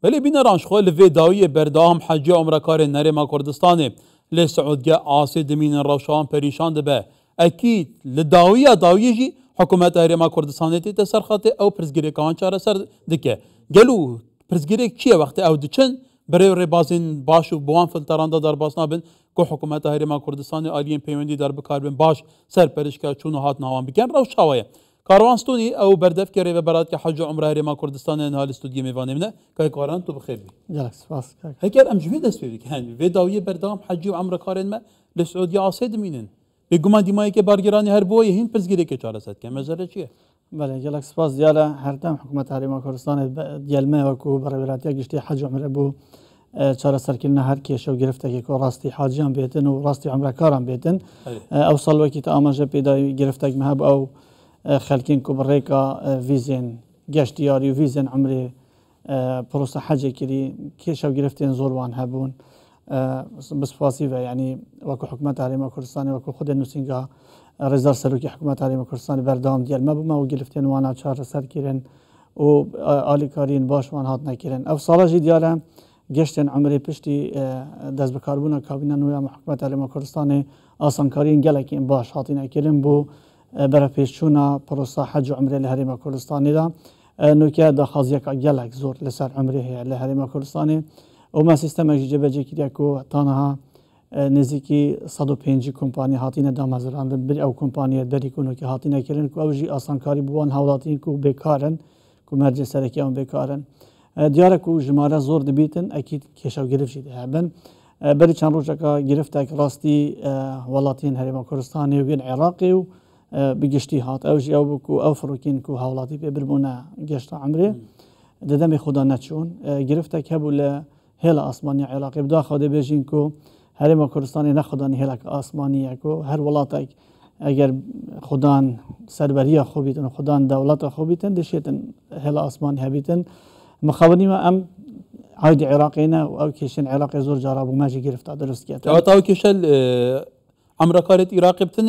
ولی بین رانشخواه لوی داوی بردام حجی عمرکار نرما کردستان لسعودگه آسی دمین روشان پریشان دبه اکید لداوی جی حکومت نرما کردستان تی تسرخاته او پرزگیری کان چاره سر دکه گلو پرزگیری کیه وقتی او دچن برای ربازین باش و بوان فلتراندا در باسنا بن که حکومت نرما کردستان آلین پیوندی در بکار بن باش سر پرشکا چون هات نوان بکن روشاویه کاروانستونی او بردف کری و برات که حج عمره هرما کردستان نهال استودیو میوانه منه که کاران تو بخیر بی. جلک سپاس. هکر ام جوی دست بیدی که هنی وداوی بردام حج و عمره کارن ما لسعودی آسید مینن. بگمان دیمایی که بارگرانی هر بوی هین پرزگیری که چاره سد که مزاره چیه؟ بله جلک سپاس دیاله هر دم حکومت هرما کردستان دیالمه و کو برای ولایت گشتی حج عمره بو چاره سر کردن هر کیشو گرفته که راستی حاجیان بیتن و راستی عمره کاران بیتن. او سال وقتی آماده پیدا گرفته مهب او خلکین کو برایکا ویزن گشتیاری و ویزن عمری پروسه حج کردی کیشو گرفتن زوروان هبون بس فاسیبه یعنی وکو حکومت هرما کردستان وکو خود نوسینگا رزار سلوکی حکومت هرما کردستان بردام دیال ما بما و گرفتن وانا چهار سر کردن و آلی کارین باش وان هات نکردن او سالا جی دیاره گشتن عمری پشتی دست بکاربونا کابینه نویا حکومت هرما کردستان آسانکارین گلکی باش هاتی نکردن بو برای پیشچونا پروسه حج و عمره لهرما کردستانی دا نوکه داخازی که گلک زور لسر عمره لهرما کردستانی و ما سیستم جبجه کردیا که تنها نزدیکی 105 کمپانی هاتین دامازراندن بر او کمپانی بری کنو که هاتین کردن که اوجی آسانکاری بوان حولاتین که بیکارن که مرج سرکی اون بیکارن دیاره که جماره زور دبیتن اکید کشو گرفت شده هبن بری چند روزه که گرفته که راستی ولاتین هرما کردستانی و بین عراقی و بگشتی هات اوجی او بکو او فروکین که حولاتی ببرمونه گشت عمره ددم خدا نچون گرفته که بوله هلا آسمانی عراقی بدا خود بیجین که هرما کردستانی نخدانی هلا آسمانیه که هر ولاتک اگر خدان سربریه خوبیتن و خدان دولت خوبیتن دشیتن هلا آسمانی هبیتن مخابنی ما ام عاید عراقینا و او کشن عراقی زور جرابو ماجی گرفته درست کرد. او کشل عمرکارت عراقی بتن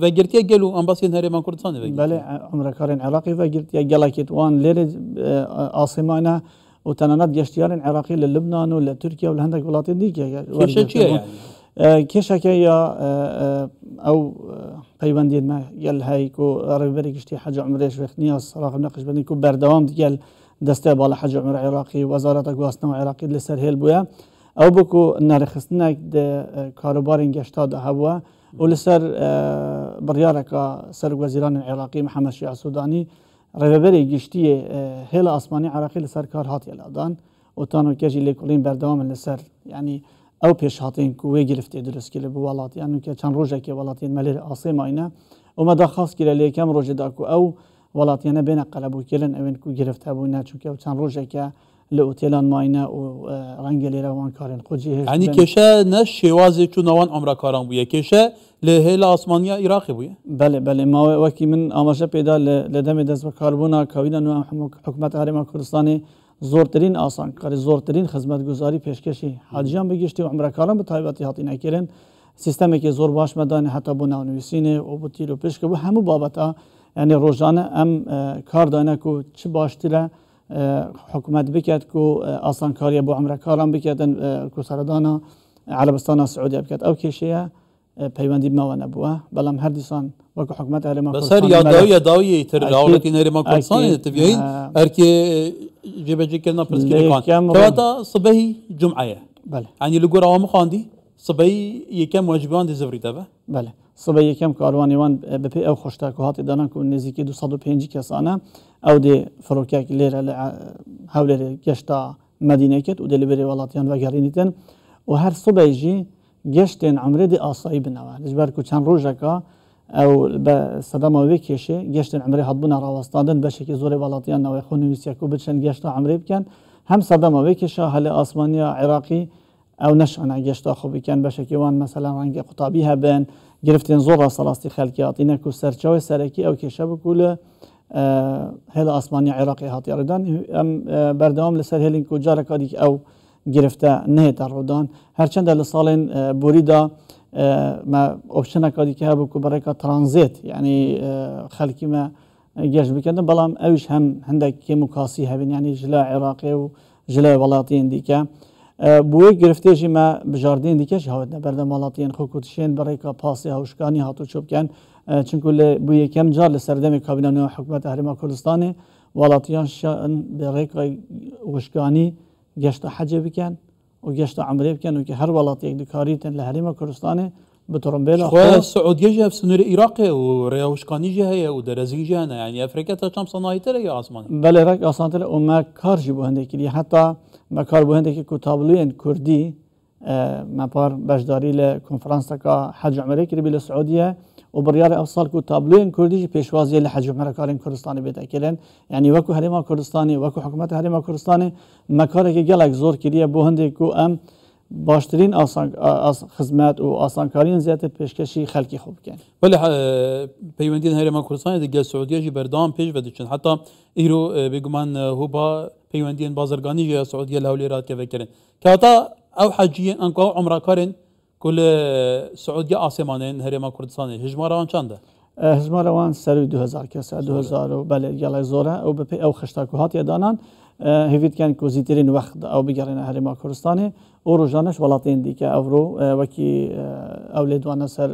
و گرتیا گلو امباسین هرما کردستان و بله عمرکارن عراقی و گرتیا گلاکت وان لیر آسمانه و تنانات گشتیارن عراقی للبنان و لترکیه و لهندک ولاتین دیگه. کشه چیه یعنی؟ کشه که یا او پیوندی ما یل هایی کو ربری گشتی حج عمرش وقت نیاز راقم نقش بدن کو بردوام دیگه دسته بالا حج عمر عراقی وزارت گواسنو عراقی لسر هیل بویا او بکو نرخستنک ده کاروبارین گشتا ده هوا و لسر بریارک سر وزیران عراقی محمد شیع سودانی ربری گشتی هیل آسمانی عراقی لسر کار هاتی الادان و تانو کجی لیکولین بردوام لسر یعنی او پیش هاتین کوی گرفته درست کلی بو ولات یعنی که چند روزه که ولاتین ملیر آسیما اینا و ما دخواست کلی لیکم روز داکو او ولاتیانه بین قلبو کلن اوین کو گرفته بونه چون که چند روزه که لوتیلان ماینه و رنگ لیروان کارن خوجی یعنی کشه نه شوازی چون وان عمرکاران بویه کشه لهل آسمانیا عراقی بویه بله ما وکی من آماده پیدا لدم دست بکاربونا کاوینا نو حکومت هرما کردستانی زورترین آسانکاری زورترین خدمتگزاری پیشکشی حاجیان بگشتی و عمرکاران به تایباتی هاتی نکردن سیستمی که زور باش مدانه حتی بو نویسینه و بو تیلو پیش که بو همو بابتا یعنی روزانه ام کار دانه کو چه باشتره حکومت بکرد کو آسانکاری بو عمرکاران بکردن کو سردانا عربستان سعودی بکرد او کشیه پیوندی ما نبوه بلام هر دیسان وکو حکومت هرما کردستان بسر یادایی تر دولتی هرما کردستان تبیین ارکی جبهه کردن پرسکری کان فواتا صبحی جمعه بله یعنی لگور عوام خواندی صبحی یکم واجبان دی زوریده به بله صبح یکم کاروانیوان بپی او خوشتا که هاتی دانن که نزدیکی 205 کسانه او دی فروکک لیره حول گشتا مدینه کت و دلیوری ولاتیان و گرینیتن و هر صبح جی گشتن عمره دی آسایی بنوه لجبر که چند روزه که او به صدام و کشه گشتن عمره حدبون راوستاندن بشه که زور ولاتیان نوی خونویسیا که بچن گشتا عمره بکن هم صدام و کشه حل آسمانی عراقی او نشانه گشتا خوبی کن بشه که وان مثلا رنگ قطابی هبن گرفتن زور سلاستی خلقیات اینا کو سرچاوی سرکی او کشه بکوله هل آسمانی عراقی هاتی اردان ام بردوام لسر هلین کو جاره کادی او گرفته نه ترودان هرچند لسالین بوریدا ما اوپشن کادی که بکو برای که ترانزیت یعنی خلقی ما گشت بکندن بلام اوش هم هندک که مکاسی هبین یعنی جلا عراقی و جلای ولاتین دیکه بوی گرفته‌ای ما بجاردین دیکه شهود نبرد ولاتین خوکوتشین برای که پاسی هوشکانی هاتو چوب کن چون کل بوی کم جار لسردم کابینه حکومت هریما کردستان ولاتیان شان برای که هوشکانی گشت حج بکن و گشت عمره بکن و که هر ولاتی یک دکاریتن لهریما کردستان بترنبیل خو السعوديه جا في سنور العراق ورياوشكاني جا هي ودرزين جانا يعني افريقيا تشام صنايتر يا عثماني بله رك آسانتر و ما کار جی بوهنده کلی حتی ما کار بوهنده که کتابلوین کردی ما بار بجداری ل کنفرانس تکا حج عمره کلی بل سعودیه و بریار افصال کتابلوین کردی جی پیشوازی ل حج عمره کارین کردستانی بیت کلن يعني وكو هرما كردستاني وكو حكومت هرما كردستاني مكاره که گلک زور کلیه بوهنده کو ام باشترین خدمات و آسانکارین زیادت پیشکشی خلقی خوب کن. بله پیوندین هرما کردستان دیگه سعودیه جی بردام پیش ودیشن حتی ایرو بگمان هو با پیوندین بازرگانی جی سعودیه لهولی رات که فکرن که حتی او حجیین انکو عمره کارن کل سعودیه آسمانین هرما کردستان هجمار آن چنده؟ هجمار آن سر 2000 کسر 2000 و بله گلک زوره او به او خشتاکوهات یادانن هفید کن که زیترین وقت او بگرین هرما کردستانی او روزانش ولاتین دیگه اورو وکی او لیدوانا سر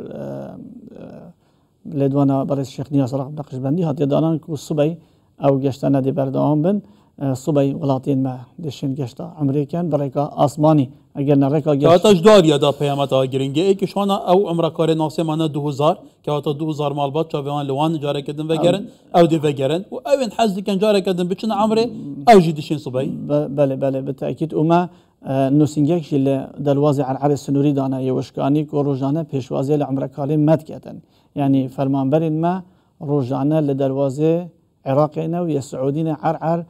لیدوانا برای شیخ نیاز رقم نقشبندی هاتی دانان که صبحی او گشتن دی بردام بن صبحی ولاتین ما دشین گشتا امریکن برای که آسمانی اگر نرکا گشت کاتش داری دا پیامت ها گرینگه ای که شانا او امریکار ناسمانه 2000 که حتی 2000 مال باد چاویان لوان جاره کردن وگرن او دی وگرن و اوین حزدی کن جاره کردن بچن عمره او جی دشین صبحی بله بالتاکید وما نوسینگک جل دروازه عرعر سنوری دانه یوشکانی که روزانه پیشوازی لعمرکاری مد کردن یعنی فرمانبرین ما روزانه لدروازه عراقینا و سعودینا عرعر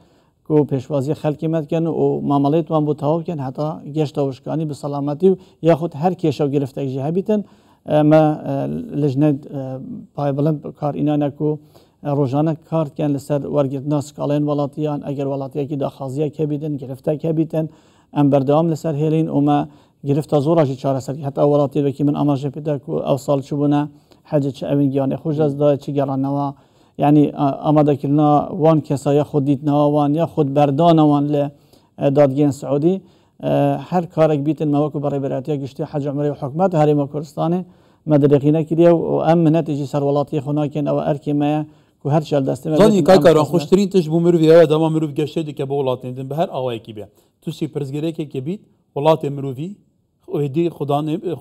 که پیشوازی خلقی مد کن و معاملات وان بتاو کن حتی گشت وشکانی به سلامتی و یا خود هر کیشو گرفته جهه بیتن ما لجنه پای بلند کار اینا نکو روزانه کار کن لسر ورگردنا سکالین ولاتیان اگر ولاتیا کی داخازیه که بیتن گرفته که بیتن ام بردام لسر هیلین و ما گرفت زور اجی چاره سری حتی اولاتی وکی من آماجه پیدا کو او سال چوبونه حج چه اوین گیانه خوش از دای چی گران نوا یعنی آماده کردن وان کسای خود دیت نوا وان یا خود بردان وان ل دادگین سعودی هر کارک بیتن موقع برای برایتی گشتی حج عمره و حکومت هرما کردستان مدرقینه کلیه و ام نتیجه سر ولاتی خناکن او ارکی ما کو هر چال دسته زانی کاران خوشترین تش بو مروی یا دما مروی گشته دی که به ولاتین به هر آوای کی بیا تو سی پرزگره که بیت ولات مروی خودی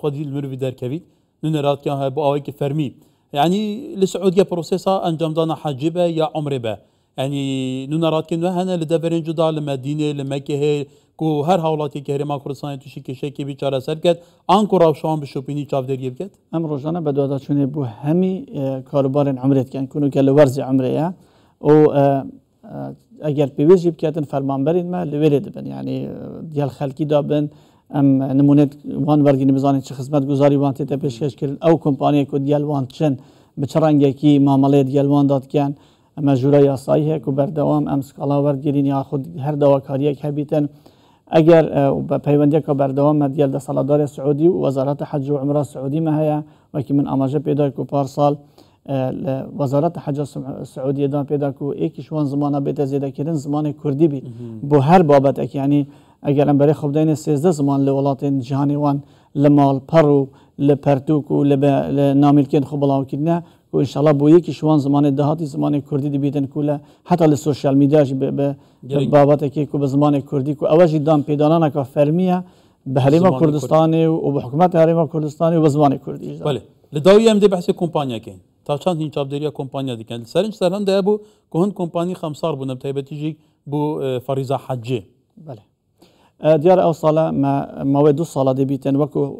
خودی المروی در کوید نرات که با آوای که فرمی يعني لسعودية بروسيسا انجام دانا حجبه يا عمره به يعني نرات كن هنا لدفرين جدا لمدينه لمكه كو هر حالاتي که هرما کردستان توشی کشه کی بیچاره سر کرد آنکو روشان به شوپینی چاودری بکرد ام روزانه بدودا چونه بو همی کاروبار عمرت کن کنو که لورز عمره او اگر پیویج بکردن فرمانبرین ما لورید بن يعني ديال خلقی دابن ام نمونه وان ورگینی بزنید چه خدمت گزاری وان تیت پیشکش کردن او کمپانی کو دیال وان چن بچرانگی کی معامله دیال وان داد کن مجوره یاسایی کو بردوام ام سکالا ورگیرین یا خود هر دواکاری که بیتن اگر پیوندی که بردوام دیال د سالادار سعودی و وزارت حج و عمره سعودی ما هيا وکی من آماجه پیدا کو پارسال وزارت حج سعودی دان پیدا کو یکیش وان زمانه بیت زیاده کردن زمان کردی بی بو هر بابت یعنی اگر ام برای خوب دین 13 زمان لولاتین جهانی وان لمال پرو لپرتوک و لناملکین خوب بلاو کردن و انشالله بو یکیش وان زمان دهاتی زمان کردی دی بیتن کوله حتی لسوشیال میدیاش به بابت که کو به زمان کردی کو اواجی دام پیدانه که فرمیه به هرما کردستانی و به حکومت هرما کردستانی و به زمان کردی بله لداوی هم دی بحث کمپانیا کن تا چند این چابدریا کمپانیا دیکن سرنج سرهم ده بو که هند کمپانی خمسار بودن تایبتیجی بو فریضه حجه بله دیار او ساله ما 2 ساله دی بیتن وکو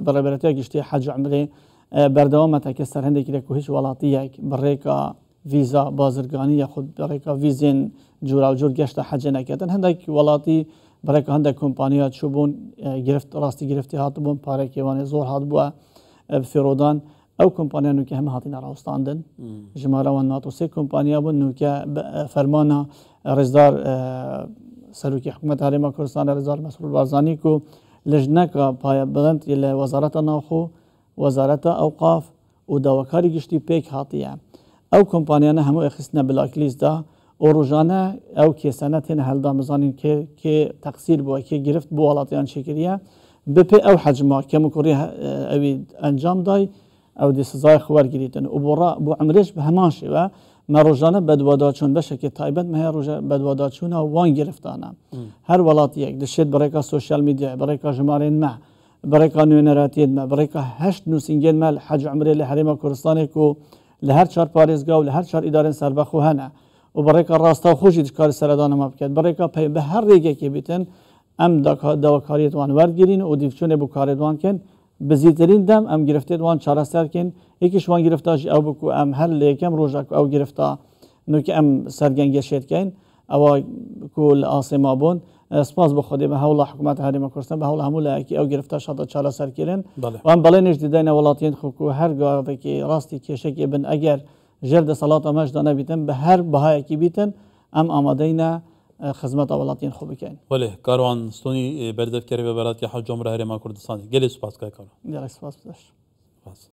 برابرتی گشتی حج عمره بردوام تکستر هندی که هیچ ولاتی برای که ویزا بازرگانی یا خود برای که ویزین جور جور گشت حج نکردن هندی ولاتی برای که هندی کمپانیات شوبون گرفت راستی گرفتی هات بون پاره که وان زور هات بوا فرودان او کمپانیا نو که هم هاتین راستاندن جماره و ناتو سه کمپانیا بون نو که فرمانا رزدار سروکی حکومت هرما کردستان رزدار مسئول بارزانی کو لجنه که پای بلند یل وزارت ناخو وزارت اوقاف و دواکاری گشتی پیک هاتیه او کمپانیانه همو اخیستنا بلاک لیست دا و روزانه او کیسانه تین هلدا مزانین که تقصیر بو که گرفت بو ولاتیان شکریه بپی او حجمه که مکری اوی انجام دای او دی سزای خوار گریتن و بو عمرش به همان شیوه ما روزانه بدواداچون بشه که تایبت مه روزه بدواداچون وان گرفتانه هر ولاتی یک دشت برای که سوشال میدیا برای که جمارین ما برای که نوینراتید ما برای که 8 نوسینگل مال حج عمره لحریم کردستان کو لهر 4 پاریزگاه و لهر 4 اداره سربخو هنه و برای که راستا خوشی کار سردان ما بکرد برای که به هر ریگه که بیتن ام دواکاریت وان ورد گیرین و دیفچونه بو کار دوان کن بزیترین دم ام گرفته دوان چاره سر کن یکیش وان گرفتاش او بکو ام هر لیکم روزا او گرفتا نو که ام سرگنگشید کن او کول آسما بون سپاس بخودی به حول حکومت حریم کردستان به حول همول که او گرفته شده چاره سر کردن و ام بالای نجدیدین ولاتین خو هر گاوی که راستی کشه که بن اگر جلد صلات مجد نبیتن به هر بهای کی بیتن ام آمادهینا خدمت ولاتین خوب کن. ولی کاروان ستونی بردف کری به برات که حج عمره هریم کردستان گلی سپاس که کارو. گلی سپاس بدش.